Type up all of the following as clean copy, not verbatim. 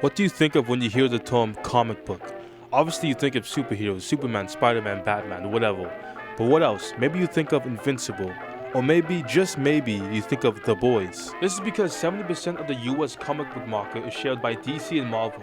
What do you think of when you hear the term comic book? Obviously, you think of superheroes, Superman, Spider-Man, Batman, whatever. But what else? Maybe you think of Invincible. Or maybe, just maybe, you think of The Boys. This is because 70% of the US comic book market is shared by DC and Marvel.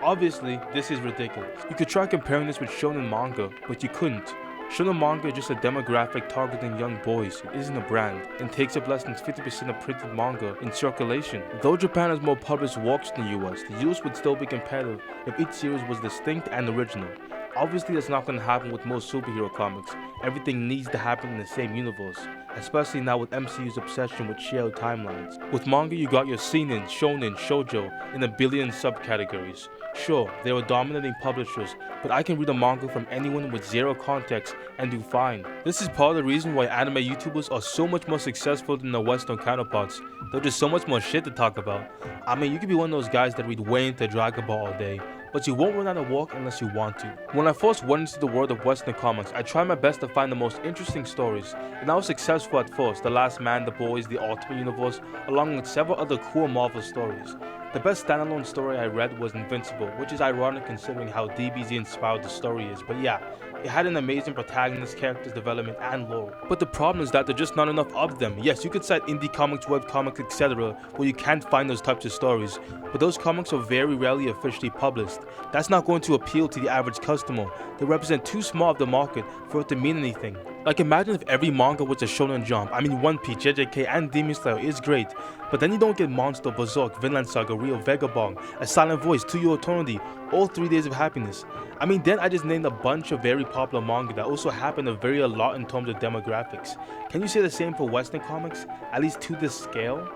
Obviously, this is ridiculous. You could try comparing this with shonen manga, but you couldn't. Shonen manga is just a demographic targeting young boys. It isn't a brand, and takes up less than 50% of printed manga in circulation. Though Japan has more published works than the US would still be competitive if each series was distinct and original. Obviously, that's not going to happen with most superhero comics. Everything needs to happen in the same universe, especially now with MCU's obsession with shared timelines. With manga, you got your seinen, shonen, shoujo, and a billion subcategories. Sure, they are dominating publishers, but I can read a manga from anyone with zero context and do fine. This is part of the reason why anime YouTubers are so much more successful than their Western counterparts. There's just so much more shit to talk about. I mean, you could be one of those guys that read way into Dragon Ball all day, but you won't run out of work unless you want to. When I first went into the world of Western comics, I tried my best to find the most interesting stories, and I was successful at first. The Last Man, The Boys, The Ultimate Universe, along with several other cool Marvel stories. The best standalone story I read was Invincible, which is ironic considering how DBZ inspired the story is, but yeah, it had an amazing protagonist, characters development, and lore. But the problem is that there are just not enough of them. Yes, you could cite indie comics, webcomics, etc., where you can't find those types of stories, but those comics are very rarely officially published. That's not going to appeal to the average customer. They represent too small of the market for it to mean anything. Like, imagine if every manga was a Shonen Jump. I mean, One Piece, JJK, and Demon Slayer is great, but then you don't get Monster, Berserk, Vinland Saga, Real Vagabond, A Silent Voice, To Your Eternity, all 3 Days of Happiness. I mean, then I just named a bunch of very popular manga that also happen to vary a lot in terms of demographics. Can you say the same for Western comics, at least to this scale?